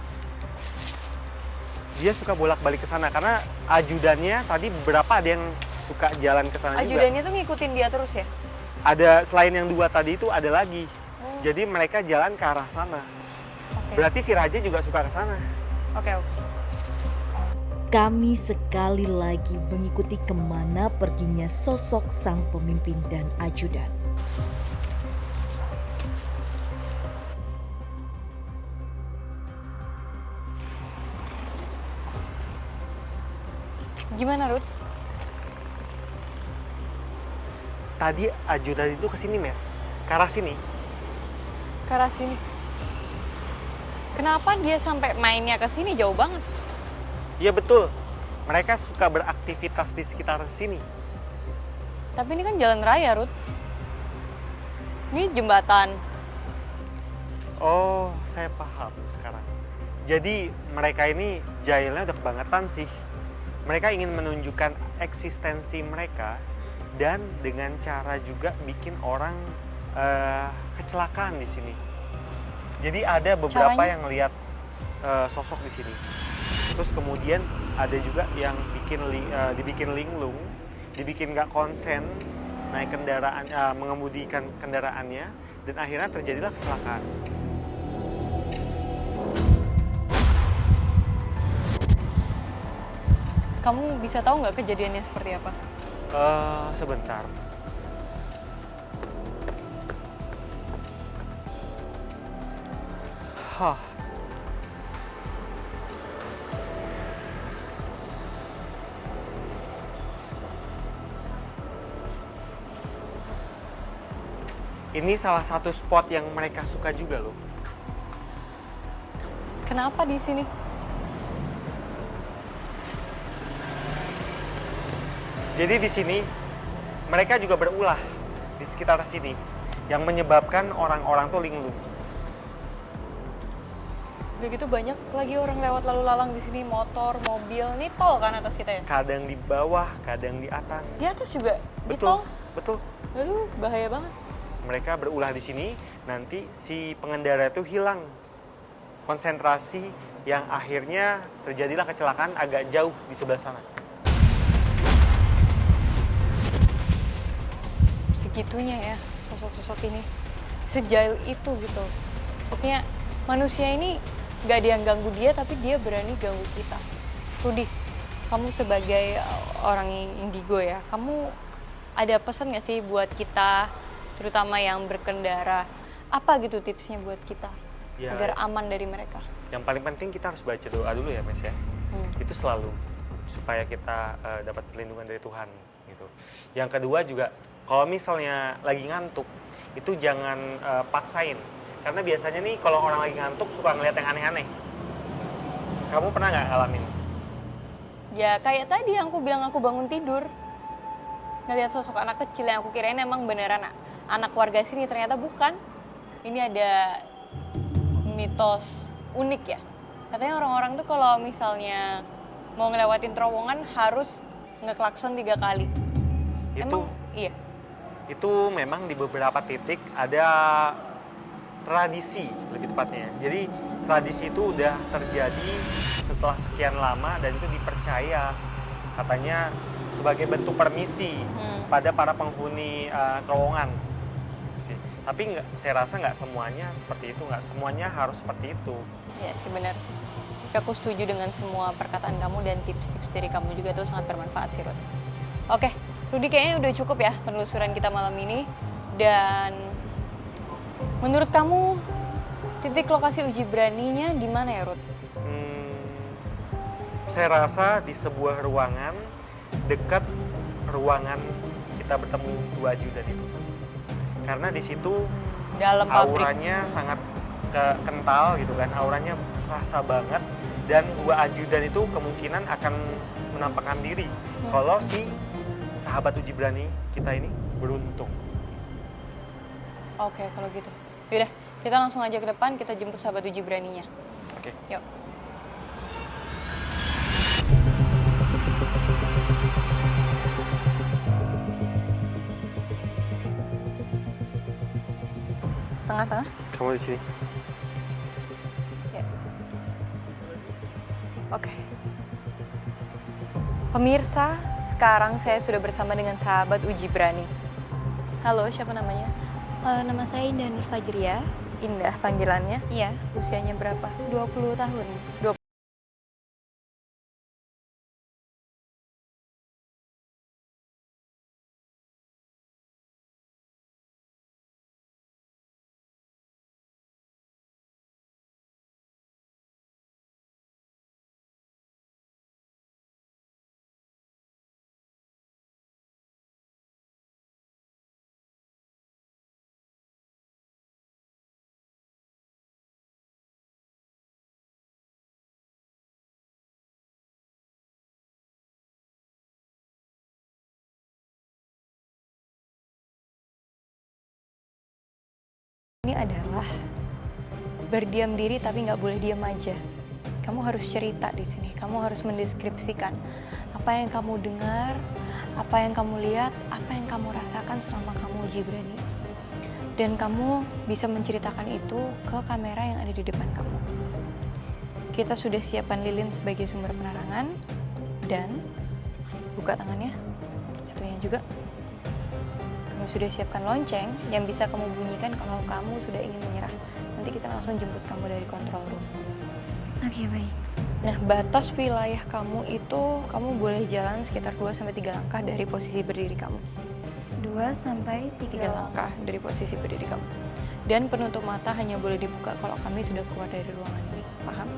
Speaker 1: Dia suka bolak-balik ke sana karena ajudannya tadi beberapa ada yang suka jalan ke sana juga.
Speaker 7: Ajudannya tuh ngikutin dia terus ya?
Speaker 1: Ada selain yang 2 tadi itu ada lagi.
Speaker 7: Oh.
Speaker 1: Jadi mereka jalan ke arah sana.
Speaker 7: Oke.
Speaker 1: Berarti si Raja juga suka ke sana.
Speaker 7: Oke.
Speaker 3: Kami sekali lagi mengikuti kemana perginya sosok sang pemimpin dan ajudan.
Speaker 7: Gimana, Ruth?
Speaker 1: Tadi ajudan itu ke sini, Mes. Ke arah sini.
Speaker 7: Ke arah sini. Kenapa dia sampai mainnya ke sini jauh banget?
Speaker 1: Iya betul. Mereka suka beraktivitas di sekitar sini.
Speaker 7: Tapi ini kan jalan raya, Ruth. Ini jembatan.
Speaker 1: Oh, saya paham sekarang. Jadi mereka ini jahilnya udah kebangetan sih. Mereka ingin menunjukkan eksistensi mereka dan dengan cara juga bikin orang kecelakaan di sini. Jadi ada beberapa
Speaker 7: Caranya?
Speaker 1: yang lihat sosok di sini. Terus kemudian ada juga yang dibikin linglung, dibikin nggak konsen naik kendaraan, mengemudikan kendaraannya, dan akhirnya terjadilah kecelakaan.
Speaker 7: Kamu bisa tahu nggak kejadiannya seperti apa?
Speaker 1: Sebentar. Hah. Ini salah satu spot yang mereka suka juga loh.
Speaker 7: Kenapa di sini?
Speaker 1: Jadi di sini mereka juga berulah di sekitar sini yang menyebabkan orang-orang tuh linglung.
Speaker 7: Udah gitu banyak lagi orang lewat lalu lalang di sini, motor, mobil. Ini tol kan atas kita ya?
Speaker 1: Kadang di bawah, kadang di atas.
Speaker 7: Di atas juga? Di
Speaker 1: Betul,
Speaker 7: tol?
Speaker 1: betul.
Speaker 7: Aduh, bahaya banget.
Speaker 1: Mereka berulah di sini, nanti si pengendara itu hilang konsentrasi yang akhirnya terjadilah kecelakaan agak jauh di sebelah sana.
Speaker 7: Segitunya ya sosok-sosok ini, sejauh itu gitu. Maksudnya manusia ini gak ada yang ganggu dia, tapi dia berani ganggu kita. Rudy, kamu sebagai orang indigo ya, kamu ada pesan gak sih buat kita, terutama yang berkendara? Apa gitu tipsnya buat kita
Speaker 1: Ya,
Speaker 7: agar aman dari mereka?
Speaker 1: yang paling penting kita harus baca doa dulu ya, Mes ya. Itu selalu supaya kita dapat perlindungan dari Tuhan gitu. Yang kedua juga, kalau misalnya lagi ngantuk, itu jangan paksain. Karena biasanya nih kalau orang lagi ngantuk suka ngeliat yang aneh-aneh. Kamu pernah nggak ngalamin?
Speaker 7: Ya kayak tadi yang aku bilang, aku bangun tidur ngelihat sosok anak kecil yang aku kirain emang beneran anak warga sini, ternyata bukan. Ini ada mitos unik ya. Katanya orang-orang tuh kalau misalnya mau ngelewatin terowongan harus ngeklakson 3 kali. Emang iya?
Speaker 1: Itu memang di beberapa titik ada tradisi lebih tepatnya. Jadi tradisi itu udah terjadi setelah sekian lama dan itu dipercaya katanya sebagai bentuk permisi pada para penghuni terowongan. Gitu sih. Tapi saya rasa nggak semuanya seperti itu, nggak semuanya harus seperti itu.
Speaker 7: Iya sih benar. Tapi aku setuju dengan semua perkataan kamu dan tips-tips dari kamu juga itu sangat bermanfaat sih, Ruth. Oke, Rudy kayaknya udah cukup ya penelusuran kita malam ini. Dan menurut kamu titik lokasi uji beraninya di mana ya, Ruth?
Speaker 1: Saya rasa di sebuah ruangan dekat ruangan kita bertemu dua ajudan itu. Karena di situ
Speaker 7: Dalam pabrik.
Speaker 1: auranya sangat kental gitu kan, auranya kerasa banget dan dua ajudan itu kemungkinan akan menampakkan diri kalau si sahabat uji berani kita ini beruntung.
Speaker 7: Oke, kalau gitu. Yaudah, kita langsung aja ke depan, kita jemput sahabat uji beraninya.
Speaker 1: Oke.
Speaker 7: Yuk. Tengah-tengah.
Speaker 1: Kamu di sini.
Speaker 7: Ya. Oke. Pemirsa, sekarang saya sudah bersama dengan sahabat uji berani. Halo, siapa namanya?
Speaker 8: Nama saya Indah Nur Fajria.
Speaker 7: Indah panggilannya.
Speaker 8: Iya,
Speaker 7: Usianya berapa?
Speaker 8: 20 tahun.
Speaker 7: Ini adalah berdiam diri tapi nggak boleh diam aja. Kamu harus cerita di sini. Kamu harus mendeskripsikan apa yang kamu dengar, apa yang kamu lihat, apa yang kamu rasakan selama kamu uji berani. Dan kamu bisa menceritakan itu ke kamera yang ada di depan kamu. Kita sudah siapkan lilin sebagai sumber penerangan dan buka tangannya. Satunya juga. Kamu sudah siapkan lonceng yang bisa kamu bunyikan kalau kamu sudah ingin menyerah. Nanti kita langsung jemput kamu dari control room.
Speaker 8: Oke, baik.
Speaker 7: Nah, batas wilayah kamu itu kamu boleh jalan sekitar 2-3 langkah dari posisi berdiri kamu.
Speaker 8: 2 sampai
Speaker 7: 3 langkah dari posisi berdiri kamu. Dan penutup mata hanya boleh dibuka kalau kami sudah keluar dari ruangan ini. Paham?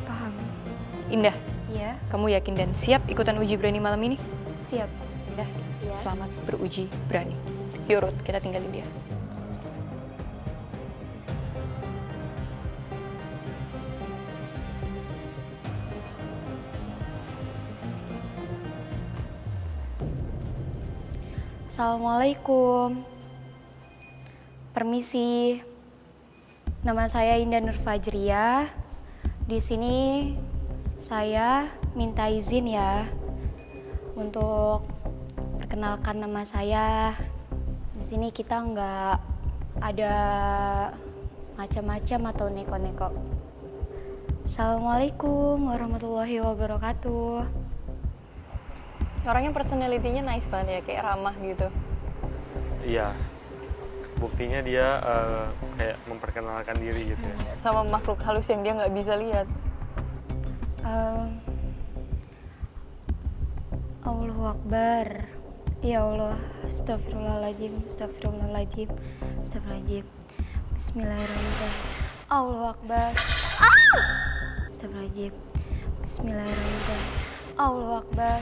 Speaker 8: Paham.
Speaker 7: Indah,
Speaker 8: Iya,
Speaker 7: kamu yakin dan siap ikutan uji berani malam ini?
Speaker 8: siap.
Speaker 7: Indah,
Speaker 8: Iya.
Speaker 7: selamat beruji berani. Yuk, Ruth, kita tinggalin dia.
Speaker 8: Assalamualaikum. Permisi. Nama saya Indah Nur Fajria. Di sini saya minta izin ya untuk perkenalkan nama saya. Di sini kita nggak ada macam-macam atau neko-neko. Assalamualaikum warahmatullahi wabarakatuh.
Speaker 7: Orangnya personality-nya nice banget ya, kayak ramah gitu.
Speaker 1: Iya. Buktinya dia kayak memperkenalkan diri gitu ya.
Speaker 7: Sama makhluk halus yang dia nggak bisa lihat.
Speaker 8: Allahu Akbar. Ya Allah, astagfirullahaladzim, astagfirullahaladzim, astagfirullahaladzim. Bismillahirrahmanirrahim. Allahu Akbar. Astagfirullahaladzim. Bismillahirrahmanirrahim. Allahu Akbar.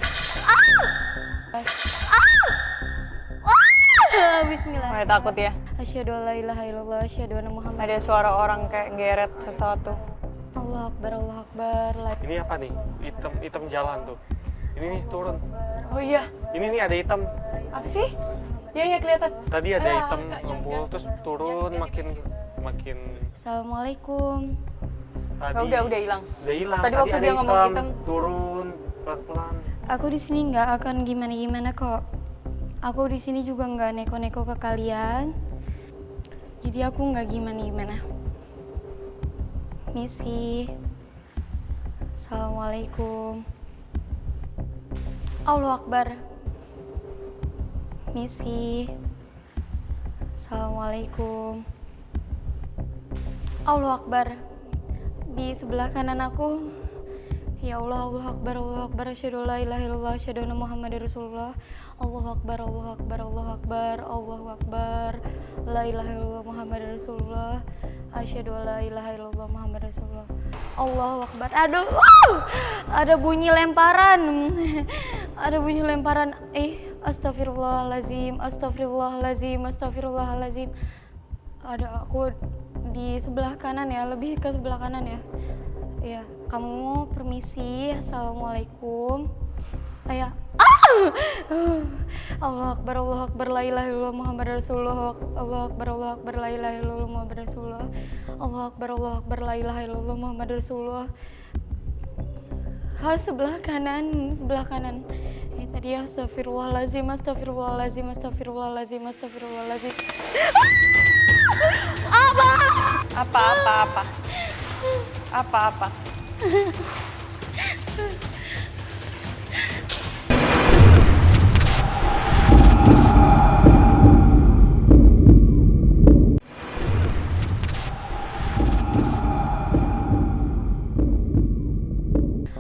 Speaker 8: Bismillah.
Speaker 7: Mulai takut ya?
Speaker 8: Asyhadu an la ilaha illallah, asyhadu anna Muhammad.
Speaker 7: Ada suara orang kayak geret sesuatu.
Speaker 8: Allahu Akbar, Allahu Akbar.
Speaker 1: Ini apa nih? Hitam jalan tuh. Ini nih turun.
Speaker 7: Oh iya,
Speaker 1: Ini nih ada hitam.
Speaker 7: apa sih? Iya kelihatan.
Speaker 1: Tadi ada
Speaker 7: Ah,
Speaker 1: hitam
Speaker 7: Kak,
Speaker 1: ngumpul
Speaker 7: jangan.
Speaker 1: terus turun makin
Speaker 8: Assalamualaikum.
Speaker 1: tadi.
Speaker 7: Udah hilang.
Speaker 1: Udah hilang.
Speaker 7: Tadi waktu
Speaker 1: ada
Speaker 7: dia ngomong hitam.
Speaker 1: turun pelan-pelan.
Speaker 8: Aku di sini nggak akan gimana-gimana kok. Aku di sini juga nggak neko-neko ke kalian. Jadi aku nggak gimana-gimana. Misi. Assalamualaikum. Allahu Akbar. Misi. Assalamualaikum. Allahu Akbar. Di sebelah kanan aku. Ya Allah, Allahu Akbar, asyhadu la ilaha illallah, asyhadu anna Muhammadar Rasulullah. Allahu Akbar, Allahu Akbar, Allahu Akbar, Allahu Akbar. La ilaha illallah Muhammadar Rasulullah. Asyhadu la ilaha illallah Muhammadar Rasulullah. Allahu Akbar. Aduh, ada bunyi lemparan. Ada bunyi lemparan. Astagfirullahalazim, astagfirullahalazim, astagfirullahalazim. Ada aku di sebelah kanan ya, lebih ke sebelah kanan ya. Ya, kamu permisi. Assalamualaikum. Ayah. Allahu Akbar, la ilaha illallah Muhammadar Rasulullah. Allahu Akbar, la ilaha illallah Muhammadar Rasulullah. Allahu Akbar, la ilaha illallah Muhammadar Rasulullah. Sebelah kanan, sebelah kanan. Ini tadi ya, astagfirullahalazim, astagfirullahalazim, astagfirullahalazim, astagfirullahalazim.
Speaker 7: Apa?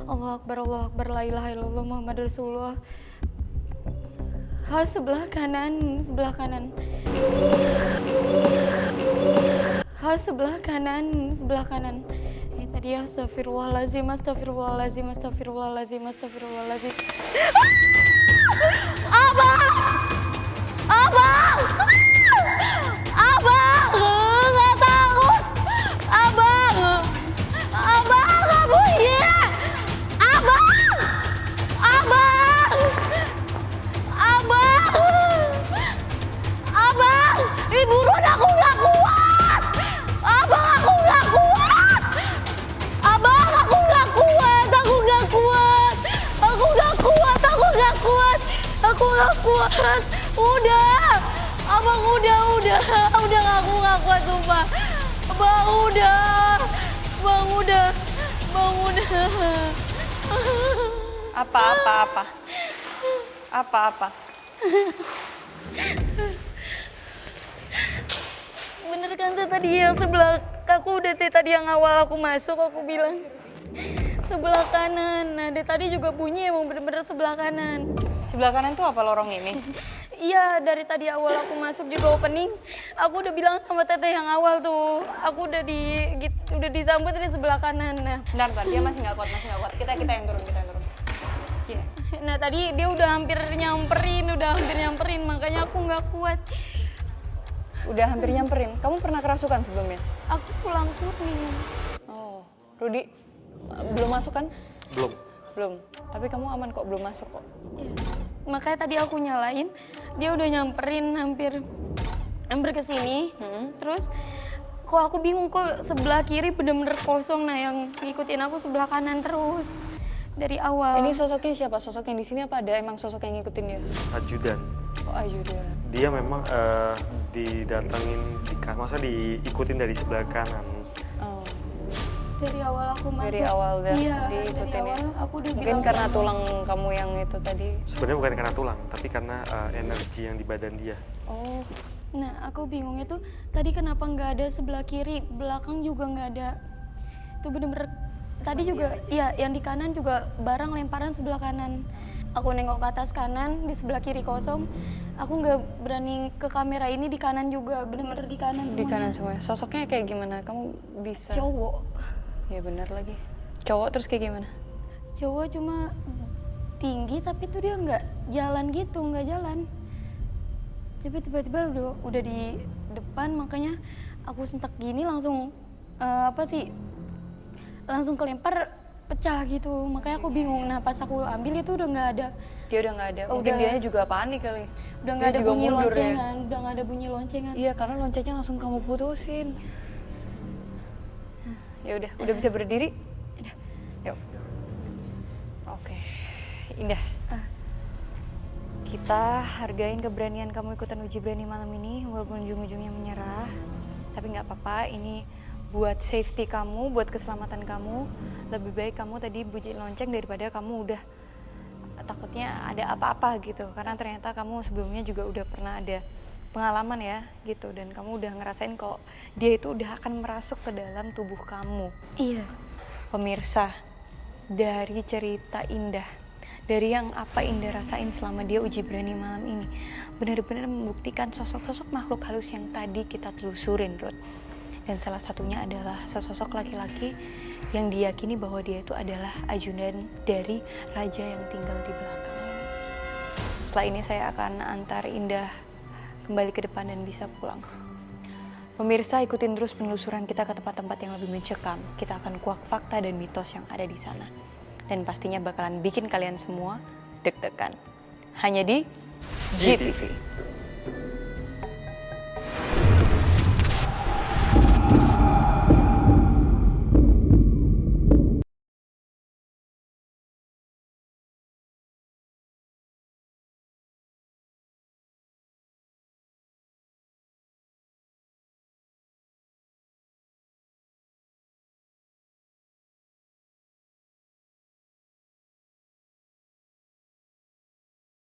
Speaker 8: Allahu Akbar, la ilaha illallah Muhammadar Rasulullah. Sebelah kanan, sebelah kanan. Sebelah kanan, sebelah kanan. Ini tadi ya, astagfirullahalazim, astagfirullahalazim, astagfirullahalazim, astagfirullahalazim. Abang! Nggak takut! Abang, nggak bunyi! Abang! Ih, buruan, aku nggak kuat! Abang, aku nggak kuat! Udah! Abang, udah! Aku nggak kuat, sumpah! Bang, udah!
Speaker 7: Apa?
Speaker 8: Bener kan tuh tadi yang sebelah aku udah tadi yang awal aku masuk aku bilang sebelah kanan. Nah dari tadi juga bunyi emang bener-bener sebelah kanan.
Speaker 7: Sebelah kanan tuh apa, lorong ini?
Speaker 8: Iya, dari tadi awal aku masuk juga opening, aku udah bilang sama teteh yang awal tuh, aku udah disambut di sebelah kanan. Nah,
Speaker 7: Bentar, dia masih nggak kuat. Kita yang turun. Gini.
Speaker 8: Nah tadi dia udah hampir nyamperin, makanya aku nggak kuat.
Speaker 7: Udah hampir nyamperin. Kamu pernah kerasukan sebelumnya?
Speaker 8: Aku tulang kuning.
Speaker 7: Oh, Rudi belum masuk kan?
Speaker 1: Belum.
Speaker 7: Tapi kamu aman kok, belum masuk kok.
Speaker 8: Ya. Makanya tadi aku nyalain, dia udah nyamperin hampir ke sini. Terus kok aku bingung kok sebelah kiri bener-bener kosong, nah yang ngikutin aku sebelah kanan terus dari awal.
Speaker 7: Ini sosoknya siapa? Sosok yang di sini apa ada emang sosok yang ngikutin dia?
Speaker 1: Ajudan.
Speaker 7: Oh, ajudan.
Speaker 1: Dia memang didatengin, diikutin dari sebelah kanan.
Speaker 7: Oh.
Speaker 8: Dari awal aku masuk.
Speaker 7: Dari awal udah
Speaker 8: iya,
Speaker 7: diikutin
Speaker 8: dari awal
Speaker 7: ya?
Speaker 8: aku udah
Speaker 7: Mungkin
Speaker 8: bilang
Speaker 7: karena
Speaker 8: sama-
Speaker 7: tulang kamu yang itu tadi.
Speaker 1: Sebenarnya bukan karena tulang, tapi karena energi yang di badan dia.
Speaker 7: Oh.
Speaker 8: Nah aku bingungnya tuh tadi kenapa nggak ada sebelah kiri, belakang juga nggak ada. Itu bener-bener tadi juga, iya yang di kanan juga barang lemparan sebelah kanan. Aku nengok ke atas kanan, di sebelah kiri kosong. Aku nggak berani ke kamera ini, di kanan juga, bener-bener di kanan
Speaker 7: Di
Speaker 8: semuanya.
Speaker 7: kanan semuanya. Sosoknya kayak gimana? Kamu bisa?
Speaker 8: Cowok.
Speaker 7: Ya benar lagi. Cowok terus kayak gimana?
Speaker 8: Cowok cuma tinggi tapi tuh dia nggak jalan gitu, nggak jalan. Tapi tiba-tiba udah di depan, makanya aku sentak gini langsung langsung kelempar, pecah gitu. Makanya aku bingung. Nah pas aku ambil itu udah nggak ada.
Speaker 7: Dia udah nggak ada. Mungkin
Speaker 8: Udah.
Speaker 7: dianya juga panik kali.
Speaker 8: Udah nggak
Speaker 7: Dia
Speaker 8: ada
Speaker 7: juga
Speaker 8: bunyi
Speaker 7: mundur ya.
Speaker 8: loncengan. Udah nggak ada bunyi loncengan.
Speaker 7: Iya, karena loncengnya langsung kamu putusin. Ya udah bisa berdiri?
Speaker 8: Udah.
Speaker 7: Yuk. Oke. Indah. Kita hargain keberanian kamu ikutan uji berani malam ini, walaupun ujung-ujungnya menyerah. Tapi nggak apa-apa, ini buat safety kamu, buat keselamatan kamu, lebih baik kamu tadi bunyi lonceng daripada kamu udah takutnya ada apa-apa gitu. Karena ternyata kamu sebelumnya juga udah pernah ada pengalaman ya gitu, dan kamu udah ngerasain kok dia itu udah akan merasuk ke dalam tubuh kamu.
Speaker 8: Iya.
Speaker 7: Pemirsa, dari cerita Indah, dari yang apa Indah rasain selama dia uji berani malam ini, benar-benar membuktikan sosok-sosok makhluk halus yang tadi kita telusurin, Ruth. Dan salah satunya adalah sesosok laki-laki yang diyakini bahwa dia itu adalah ajudan dari raja yang tinggal di belakang. Setelah ini saya akan antar Indah kembali ke depan dan bisa pulang. Pemirsa, ikutin terus penelusuran kita ke tempat-tempat yang lebih mencekam. Kita akan kuak fakta dan mitos yang ada di sana. Dan pastinya bakalan bikin kalian semua deg-degan. Hanya di GTV.